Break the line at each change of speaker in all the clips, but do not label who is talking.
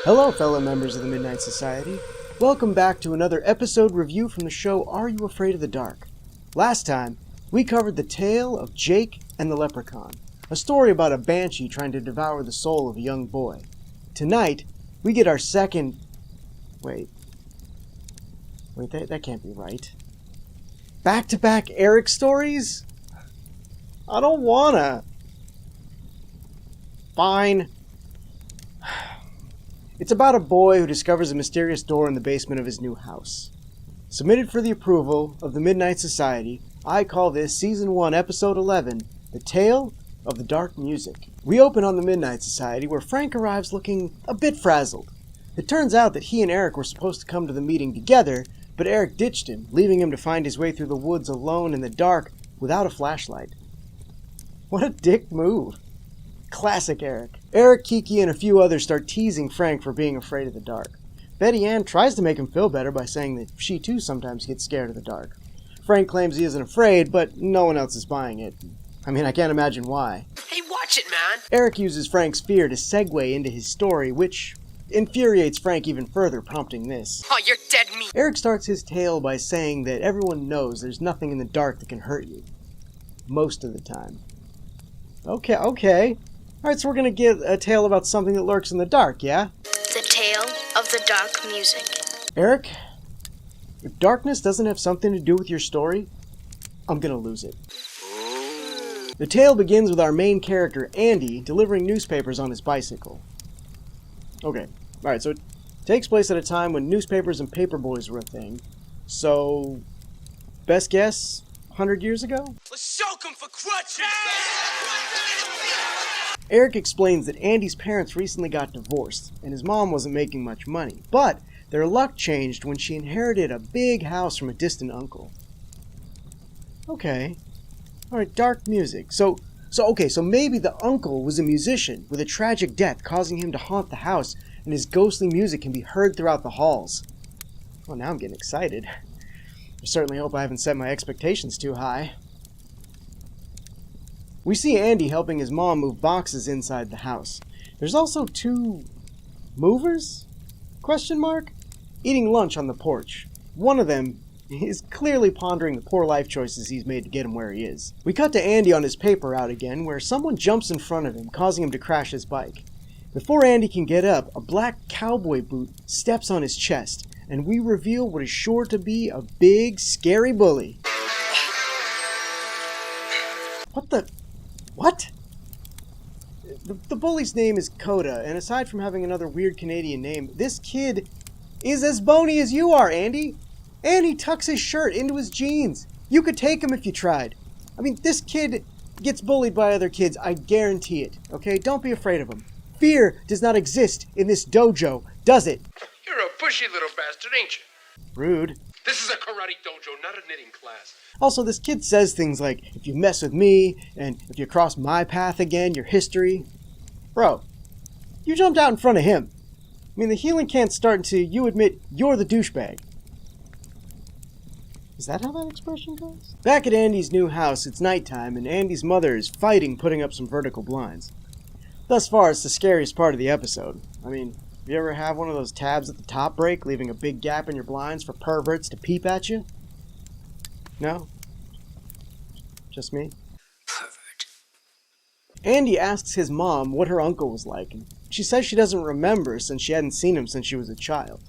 Hello, fellow members of the Midnight Society. Welcome back to another episode review from the show Are You Afraid of the Dark? Last time, we covered the tale of Jake and the Leprechaun, a story about a banshee trying to devour the soul of a young boy. Tonight, we get our second... Wait, that can't be right. Back-to-back Eric stories? I don't wanna. Fine. It's about a boy who discovers a mysterious door in the basement of his new house. Submitted for the approval of the Midnight Society, I call this Season 1, Episode 11, The Tale of the Dark Music. We open on the Midnight Society, where Frank arrives looking a bit frazzled. It turns out that he and Eric were supposed to come to the meeting together, but Eric ditched him, leaving him to find his way through the woods alone in the dark without a flashlight. What a dick move. Classic Eric. Eric, Kiki, and a few others start teasing Frank for being afraid of the dark. Betty Ann tries to make him feel better by saying that she too sometimes gets scared of the dark. Frank claims he isn't afraid, but no one else is buying it. I mean, I can't imagine why.
Hey, watch it, man!
Eric uses Frank's fear to segue into his story, which infuriates Frank even further, prompting this.
Oh, you're dead meat!
Eric starts his tale by saying that everyone knows there's nothing in the dark that can hurt you. Most of the time. Okay. Alright, so we're gonna get a tale about something that lurks in the dark, yeah?
The Tale of the Dark Music.
Eric, if darkness doesn't have something to do with your story, I'm gonna lose it. The tale begins with our main character, Andy, delivering newspapers on his bicycle. Okay, alright, so it takes place at a time when newspapers and paperboys were a thing. So, best guess, 100 years ago?
Let's soak him for crutches!
Eric explains that Andy's parents recently got divorced, and his mom wasn't making much money, but their luck changed when she inherited a big house from a distant uncle. Okay. Alright, dark music. So maybe the uncle was a musician with a tragic death causing him to haunt the house, and his ghostly music can be heard throughout the halls. Well, now I'm getting excited. I certainly hope I haven't set my expectations too high. We see Andy helping his mom move boxes inside the house. There's also two movers? Eating lunch on the porch. One of them is clearly pondering the poor life choices he's made to get him where he is. We cut to Andy on his paper route again, where someone jumps in front of him, causing him to crash his bike. Before Andy can get up, a black cowboy boot steps on his chest, and we reveal what is sure to be a big, scary bully. What? The bully's name is Coda, and aside from having another weird Canadian name, this kid is as bony as you are, Andy. And he tucks his shirt into his jeans. You could take him if you tried. I mean, this kid gets bullied by other kids, I guarantee it, okay? Don't be afraid of him. Fear does not exist in this dojo, does it?
You're a pushy little bastard, ain't you?
Rude.
This is a karate dojo, not a knitting class.
Also, this kid says things like, if you mess with me, and if you cross my path again, your history. Bro, you jumped out in front of him. I mean, the healing can't start until you admit you're the douchebag. Is that how that expression goes? Back at Andy's new house, it's nighttime, and Andy's mother is fighting putting up some vertical blinds. Thus far, it's the scariest part of the episode. I mean, you ever have one of those tabs at the top break, leaving a big gap in your blinds for perverts to peep at you? No? Just me?
Pervert.
Andy asks his mom what her uncle was like, and she says she doesn't remember since she hadn't seen him since she was a child.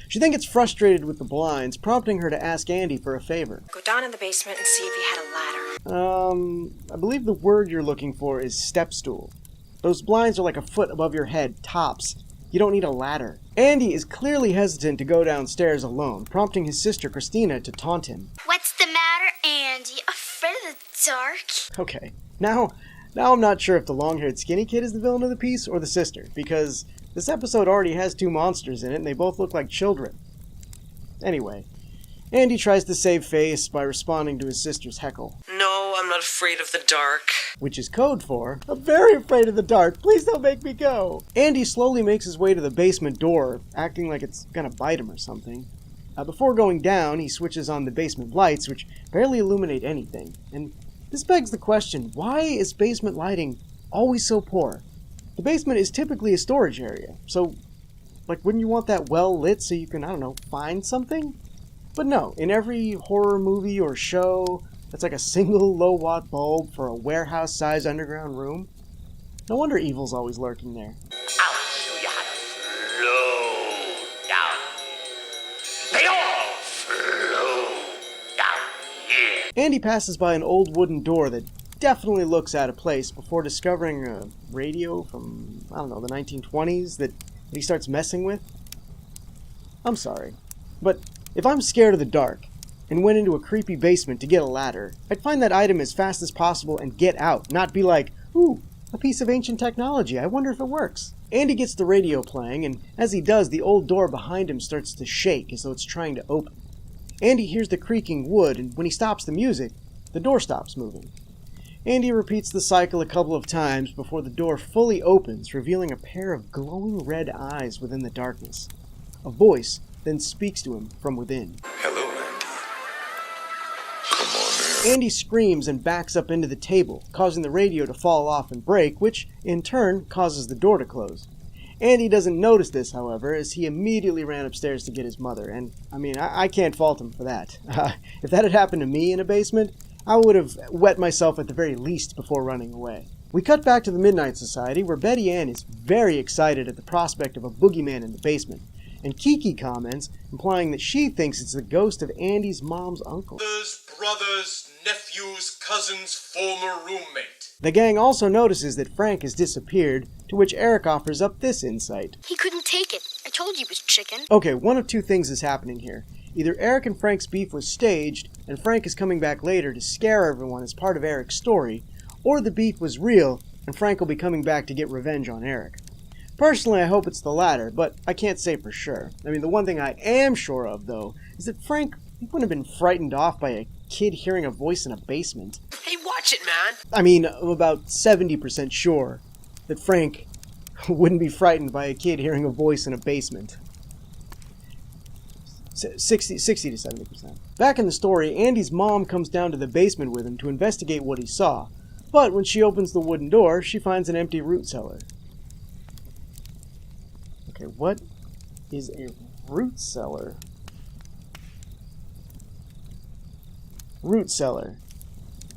She then gets frustrated with the blinds, prompting her to ask Andy for a favor.
Go down in the basement and see if he had a ladder.
I believe the word you're looking for is step stool. Those blinds are like a foot above your head, tops. You don't need a ladder. Andy is clearly hesitant to go downstairs alone, prompting his sister Christina to taunt him.
What's the matter, Andy? Afraid of the dark?
Okay, now I'm not sure if the long-haired skinny kid is the villain of the piece or the sister, because this episode already has two monsters in it and they both look like children. Anyway, Andy tries to save face by responding to his sister's heckle.
No, I'm not afraid of the dark.
Which is code for, I'm very afraid of the dark, please don't make me go. Andy slowly makes his way to the basement door, acting like it's gonna bite him or something. Before going down, he switches on the basement lights, which barely illuminate anything. And this begs the question, why is basement lighting always so poor? The basement is typically a storage area, so Like, wouldn't you want that well lit so you can, I don't know, find something? But no, in every horror movie or show, that's like a single low-watt bulb for a warehouse-sized underground room. No wonder evil's always lurking there.
I'll show you how to flow down. They all flow down here.
Andy passes by an old wooden door that definitely looks out of place before discovering a radio from, I don't know, the 1920s that he starts messing with. I'm sorry, but if I'm scared of the dark and went into a creepy basement to get a ladder, I'd find that item as fast as possible and get out, not be like, ooh, a piece of ancient technology, I wonder if it works. Andy gets the radio playing, and as he does, the old door behind him starts to shake as though it's trying to open. Andy hears the creaking wood, and when he stops the music, the door stops moving. Andy repeats the cycle a couple of times before the door fully opens, revealing a pair of glowing red eyes within the darkness. A voice then speaks to him from within.
Hello, Andy. Come on in.
Andy screams and backs up into the table, causing the radio to fall off and break, which, in turn, causes the door to close. Andy doesn't notice this, however, as he immediately ran upstairs to get his mother, and, I can't fault him for that. If that had happened to me in a basement, I would have wet myself at the very least before running away. We cut back to the Midnight Society, where Betty Ann is very excited at the prospect of a boogeyman in the basement, and Kiki comments, implying that she thinks it's the ghost of Andy's mom's uncle.
Brothers, nephews, cousins, former roommate.
The gang also notices that Frank has disappeared, to which Eric offers up this insight.
He couldn't take it. I told you he was chicken.
Okay, one of two things is happening here. Either Eric and Frank's beef was staged, and Frank is coming back later to scare everyone as part of Eric's story, or the beef was real, and Frank will be coming back to get revenge on Eric. Personally, I hope it's the latter, but I can't say for sure. The one thing I am sure of, though, is that Frank wouldn't have been frightened off by a kid hearing a voice in a basement.
Hey, watch it, man.
I'm about 70% sure that Frank wouldn't be frightened by a kid hearing a voice in a basement. 60 to 70%. Back in the story, Andy's mom comes down to the basement with him to investigate what he saw, but when she opens the wooden door, she finds an empty root cellar. Okay, what is a root cellar? Root cellar.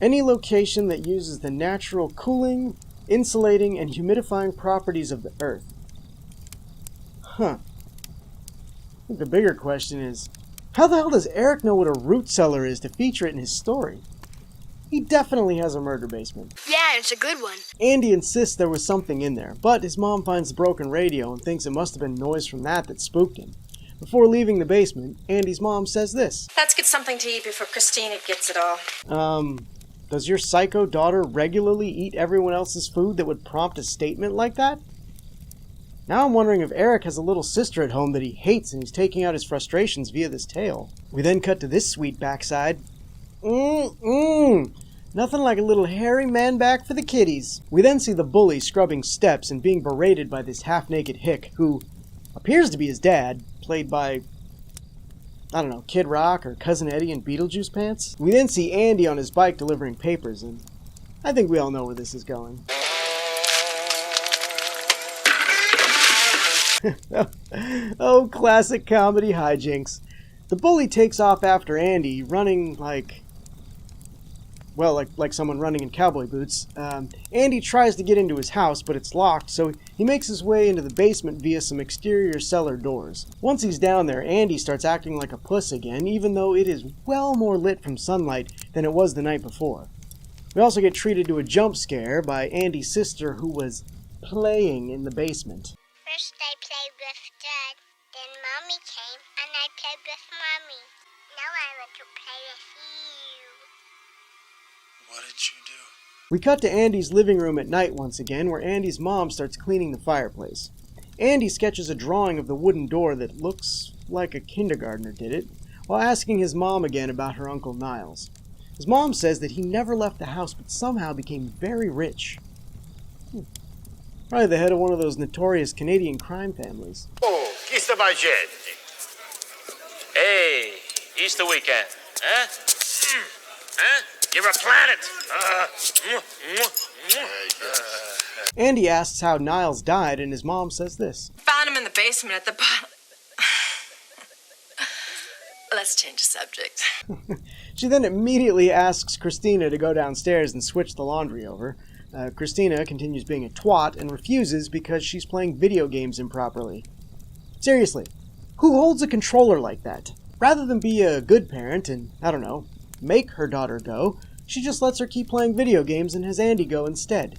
Any location that uses the natural cooling, insulating, and humidifying properties of the earth. Huh. I think the bigger question is, how the hell does Eric know what a root cellar is to feature it in his story? He definitely has a murder basement.
Yeah, it's a good one.
Andy insists there was something in there, but his mom finds the broken radio and thinks it must have been noise from that spooked him. Before leaving the basement, Andy's mom says this.
Let's get something to eat before Christina gets it all.
Does your psycho daughter regularly eat everyone else's food that would prompt a statement like that? Now I'm wondering if Eric has a little sister at home that he hates and he's taking out his frustrations via this tale. We then cut to this sweet backside. Nothing like a little hairy man back for the kiddies. We then see the bully scrubbing steps and being berated by this half-naked hick who appears to be his dad, played by, Kid Rock or Cousin Eddie in Beetlejuice pants. We then see Andy on his bike delivering papers, and I think we all know where this is going. Oh, classic comedy hijinks. The bully takes off after Andy, running like someone running in cowboy boots. Andy tries to get into his house, but it's locked, so he makes his way into the basement via some exterior cellar doors. Once he's down there, Andy starts acting like a puss again, even though it is well more lit from sunlight than it was the night before. We also get treated to a jump scare by Andy's sister, who was playing in the basement.
First I played with Dad, then Mommy came, and I played with Mommy. Now I want to play with you.
What did you do?
We cut to Andy's living room at night once again, where Andy's mom starts cleaning the fireplace. Andy sketches a drawing of the wooden door that looks like a kindergartner did it, while asking his mom again about her Uncle Niles. His mom says that he never left the house but somehow became very rich. Probably the head of one of those notorious Canadian crime families.
Oh, chi sta facendo? Hey, Easter weekend, huh? Huh? You're a planet.
Andy asks how Niles died, and his mom says this.
Fine. found him in the basement at the bottom. Let's change the subject.
She then immediately asks Christina to go downstairs and switch the laundry over. Christina continues being a twat and refuses because she's playing video games improperly. Seriously, who holds a controller like that? Rather than be a good parent and, I don't know, make her daughter go, she just lets her keep playing video games and has Andy go instead.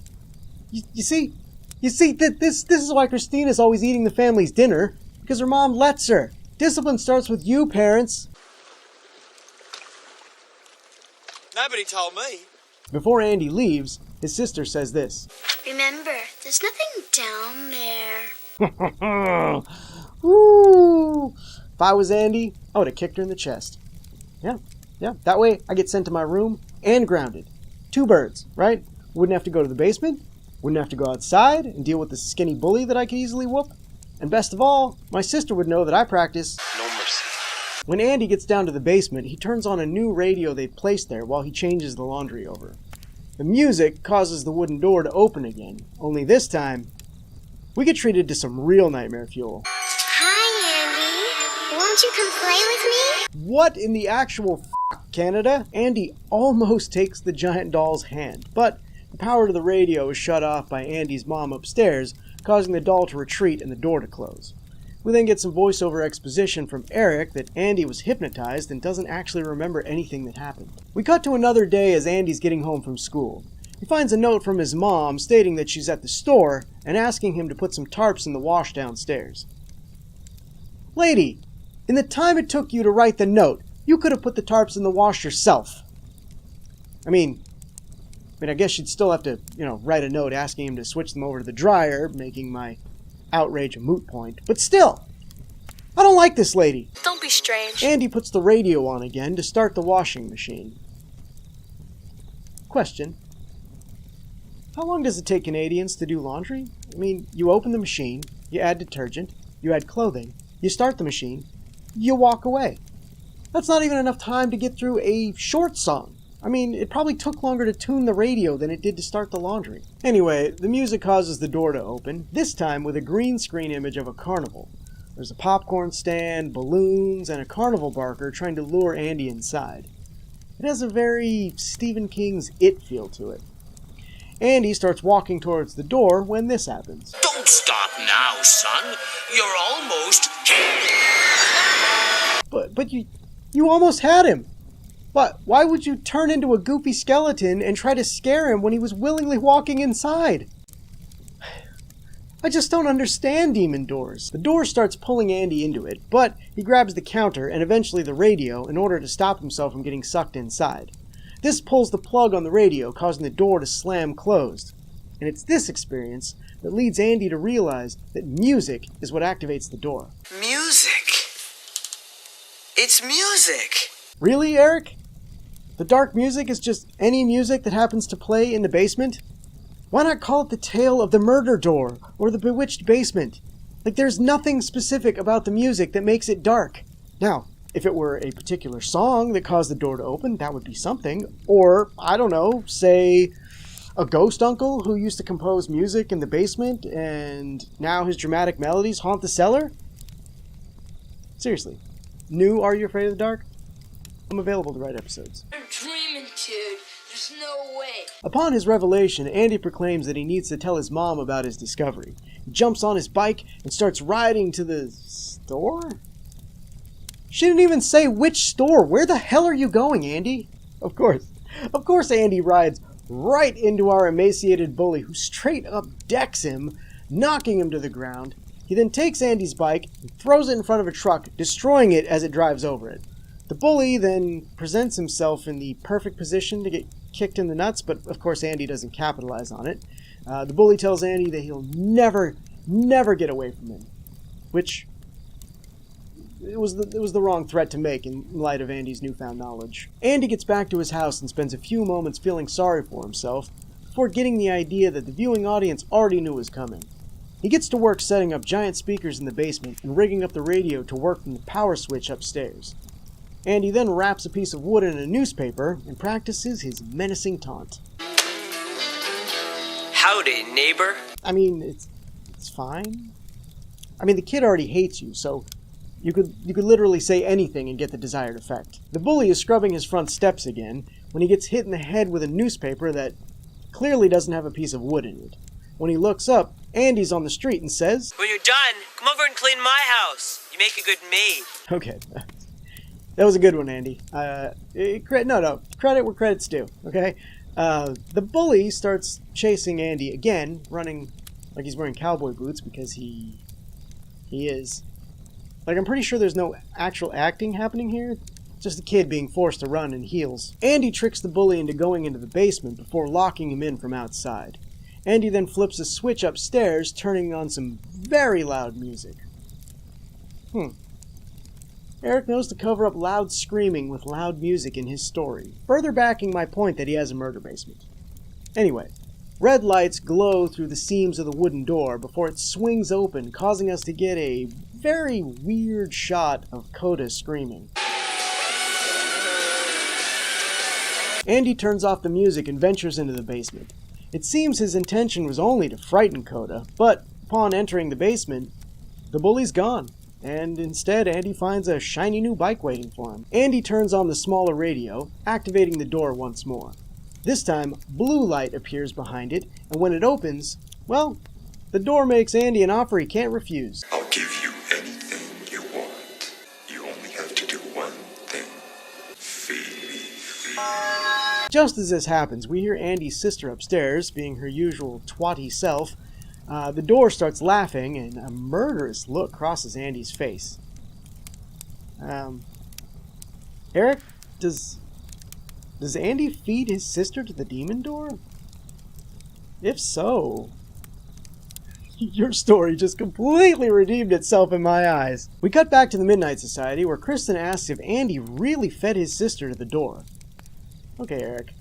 You see, that this is why Christina's always eating the family's dinner, because her mom lets her. Discipline starts with you, parents.
Nobody told me.
Before Andy leaves, his sister says this.
Remember, there's nothing down there.
Woo! If I was Andy, I would have kicked her in the chest. Yeah. That way, I get sent to my room and grounded. 2 birds, right? Wouldn't have to go to the basement. Wouldn't have to go outside and deal with the skinny bully that I could easily whoop. And best of all, my sister would know that I practice
No mercy.
When Andy gets down to the basement, he turns on a new radio they've placed there while he changes the laundry over. The music causes the wooden door to open again, only this time, we get treated to some real nightmare fuel.
Hi, Andy. Won't you come play with me?
What in the actual Canada? Andy almost takes the giant doll's hand, but the power to the radio is shut off by Andy's mom upstairs, causing the doll to retreat and the door to close. We then get some voiceover exposition from Eric that Andy was hypnotized and doesn't actually remember anything that happened. We cut to another day as Andy's getting home from school. He finds a note from his mom stating that she's at the store and asking him to put some tarps in the wash downstairs. Lady, in the time it took you to write the note, you could have put the tarps in the wash yourself. I mean, I guess you'd still have to, write a note asking him to switch them over to the dryer, making my outrage a moot point. But still, I don't like this lady.
Don't be strange.
Andy puts the radio on again to start the washing machine. Question. How long does it take Canadians to do laundry? I mean, you open the machine, you add detergent, you add clothing, you start the machine, you walk away. That's not even enough time to get through a short song. I mean, it probably took longer to tune the radio than it did to start the laundry. Anyway, the music causes the door to open, this time with a green screen image of a carnival. There's a popcorn stand, balloons, and a carnival barker trying to lure Andy inside. It has a very Stephen King's It feel to it. Andy starts walking towards the door when this happens.
Don't stop now, son. You're almost...
But you almost had him. But why would you turn into a goofy skeleton and try to scare him when he was willingly walking inside? I just don't understand demon doors. The door starts pulling Andy into it, but he grabs the counter and eventually the radio in order to stop himself from getting sucked inside. This pulls the plug on the radio, causing the door to slam closed. And it's this experience that leads Andy to realize that music is what activates the door.
Music? It's music!
Really, Eric? The dark music is just any music that happens to play in the basement? Why not call it the tale of the murder door or the bewitched basement? Like, there's nothing specific about the music that makes it dark. Now, if it were a particular song that caused the door to open, that would be something. Or, I don't know, say a ghost uncle who used to compose music in the basement and now his dramatic melodies haunt the cellar? Seriously, new Are You Afraid of the Dark? I'm available to write episodes.
You're dreaming, kid. There's no way.
Upon his revelation, Andy proclaims that he needs to tell his mom about his discovery. He jumps on his bike and starts riding to the store? She didn't even say which store. Where the hell are you going, Andy? Of course Andy rides right into our emaciated bully who straight up decks him, knocking him to the ground. He then takes Andy's bike and throws it in front of a truck, destroying it as it drives over it. The bully then presents himself in the perfect position to get kicked in the nuts, but of course Andy doesn't capitalize on it. The bully tells Andy that he'll never get away from him, which it was the wrong threat to make in light of Andy's newfound knowledge. Andy gets back to his house and spends a few moments feeling sorry for himself before getting the idea that the viewing audience already knew was coming. He gets to work setting up giant speakers in the basement and rigging up the radio to work from the power switch upstairs. Andy then wraps a piece of wood in a newspaper and practices his menacing taunt.
Howdy, neighbor.
I mean, it's fine. I mean, the kid already hates you, so you could literally say anything and get the desired effect. The bully is scrubbing his front steps again when he gets hit in the head with a newspaper that clearly doesn't have a piece of wood in it. When he looks up, Andy's on the street and says,
"When you're done, come over and clean my house. You make a good maid."
Okay, that was a good one, Andy. Credit where credit's due, okay? The bully starts chasing Andy again, running like he's wearing cowboy boots because he is. Like, I'm pretty sure there's no actual acting happening here. Just a kid being forced to run in heels. Andy tricks the bully into going into the basement before locking him in from outside. Andy then flips a switch upstairs, turning on some very loud music. Eric knows to cover up loud screaming with loud music in his story, further backing my point that he has a murder basement. Anyway, red lights glow through the seams of the wooden door before it swings open, causing us to get a very weird shot of Coda screaming. Andy turns off the music and ventures into the basement. It seems his intention was only to frighten Coda, but upon entering the basement, the bully's gone, and instead Andy finds a shiny new bike waiting for him. Andy turns on the smaller radio, activating the door once more. This time, blue light appears behind it, and when it opens, well, the door makes Andy an offer he can't refuse.
I'll give you anything you want. You only have to do one thing. Feed me.
Just as this happens, we hear Andy's sister upstairs, being her usual twatty self. The door starts laughing, and a murderous look crosses Andy's face. Eric, does Andy feed his sister to the demon door? If so, your story just completely redeemed itself in my eyes. We cut back to the Midnight Society, where Kristen asks if Andy really fed his sister to the door. Okay, Eric,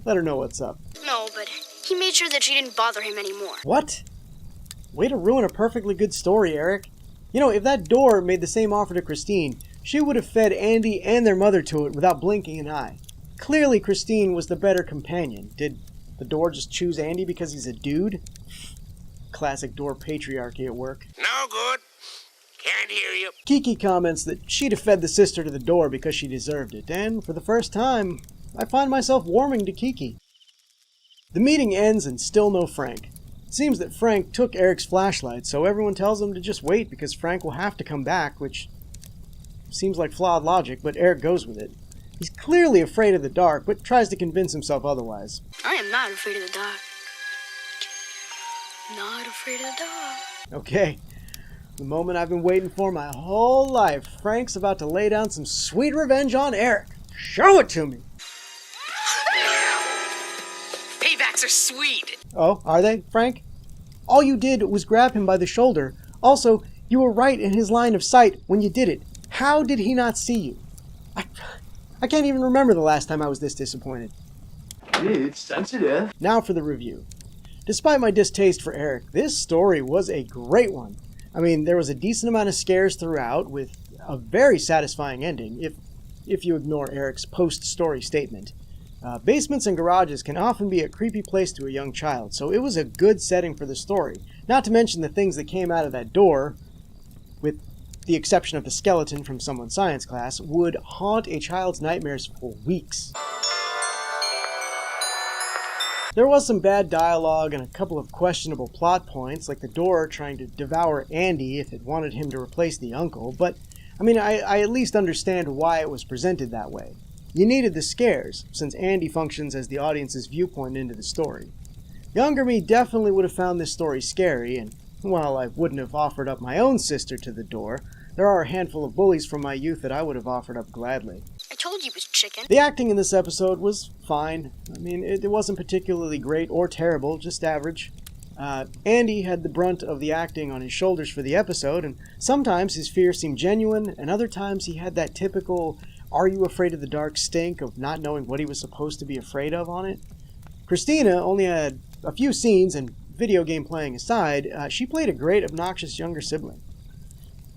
let her know what's up.
No, but he made sure that she didn't bother him anymore.
What? Way to ruin a perfectly good story, Eric. You know, if that door made the same offer to Christine, she would have fed Andy and their mother to it without blinking an eye. Clearly, Christine was the better companion. Did the door just choose Andy because he's a dude? Classic door patriarchy at work.
No good. Can't hear you.
Kiki comments that she'd have fed the sister to the door because she deserved it, and for the first time, I find myself warming to Kiki. The meeting ends and still no Frank. It seems that Frank took Eric's flashlight, so everyone tells him to just wait because Frank will have to come back, which seems like flawed logic, but Eric goes with it. He's clearly afraid of the dark, but tries to convince himself otherwise.
I am not afraid of the dark. Not afraid of the dark.
Okay, the moment I've been waiting for my whole life. Frank's about to lay down some sweet revenge on Eric. Show it to me!
Paybacks are sweet.
Oh, are they, Frank? All you did was grab him by the shoulder. Also, you were right in his line of sight when you did it. How did he not see you? I can't even remember the last time I was this disappointed.
It's sensitive.
Now for the review. Despite my distaste for Eric, this story was a great one. I mean, there was a decent amount of scares throughout, with a very satisfying ending, if you ignore Eric's post-story statement. Basements and garages can often be a creepy place to a young child, so it was a good setting for the story. Not to mention the things that came out of that door, with the exception of the skeleton from someone's science class, would haunt a child's nightmares for weeks. There was some bad dialogue and a couple of questionable plot points, like the door trying to devour Andy if it wanted him to replace the uncle, but I mean, I at least understand why it was presented that way. You needed the scares, since Andy functions as the audience's viewpoint into the story. Younger me definitely would have found this story scary, and while I wouldn't have offered up my own sister to the door, there are a handful of bullies from my youth that I would have offered up gladly.
I told you it was chicken.
The acting in this episode was fine. I mean, it wasn't particularly great or terrible, just average. Andy had the brunt of the acting on his shoulders for the episode, and sometimes his fear seemed genuine, and other times he had that typical "are you afraid of the dark" stink of not knowing what he was supposed to be afraid of on it. Christina only had a few scenes, and video game playing aside, she played a great, obnoxious younger sibling.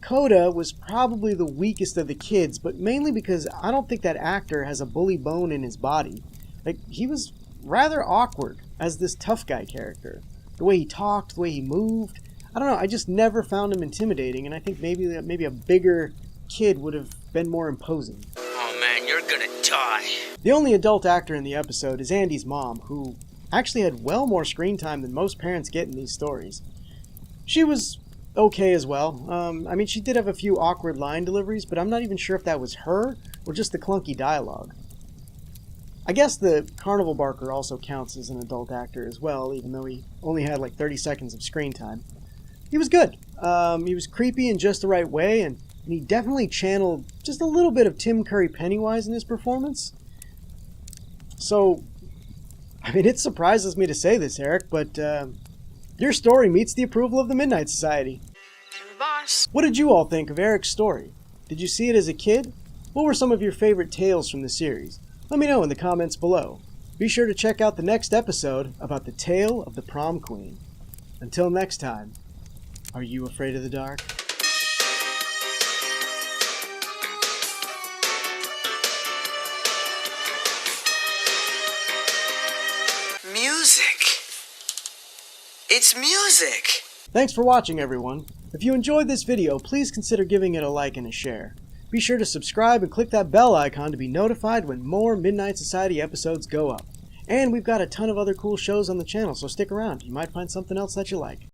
Coda was probably the weakest of the kids, but mainly because I don't think that actor has a bully bone in his body. Like, he was rather awkward as this tough guy character. The way he talked, the way he moved, I don't know, I just never found him intimidating, and I think maybe a bigger kid would have been more imposing.
Oh man, you're gonna die.
The only adult actor in the episode is Andy's mom, who actually had well more screen time than most parents get in these stories. She was okay as well. I mean, she did have a few awkward line deliveries, but I'm not even sure if that was her or just the clunky dialogue. I guess the carnival barker also counts as an adult actor as well, even though he only had like 30 seconds of screen time. He was good. He was creepy in just the right way, and he definitely channeled just a little bit of Tim Curry Pennywise in his performance. So, I mean, it surprises me to say this, Eric, but your story meets the approval of the Midnight Society.
Boss.
What did you all think of Eric's story? Did you see it as a kid? What were some of your favorite tales from the series? Let me know in the comments below. Be sure to check out the next episode about the tale of the prom queen. Until next time, are you afraid of the dark?
Music. It's music.
Thanks for watching, everyone. If you enjoyed this video, please consider giving it a like and a share. Be sure to subscribe and click that bell icon to be notified when more Midnight Society episodes go up. And we've got a ton of other cool shows on the channel, so stick around. You might find something else that you like.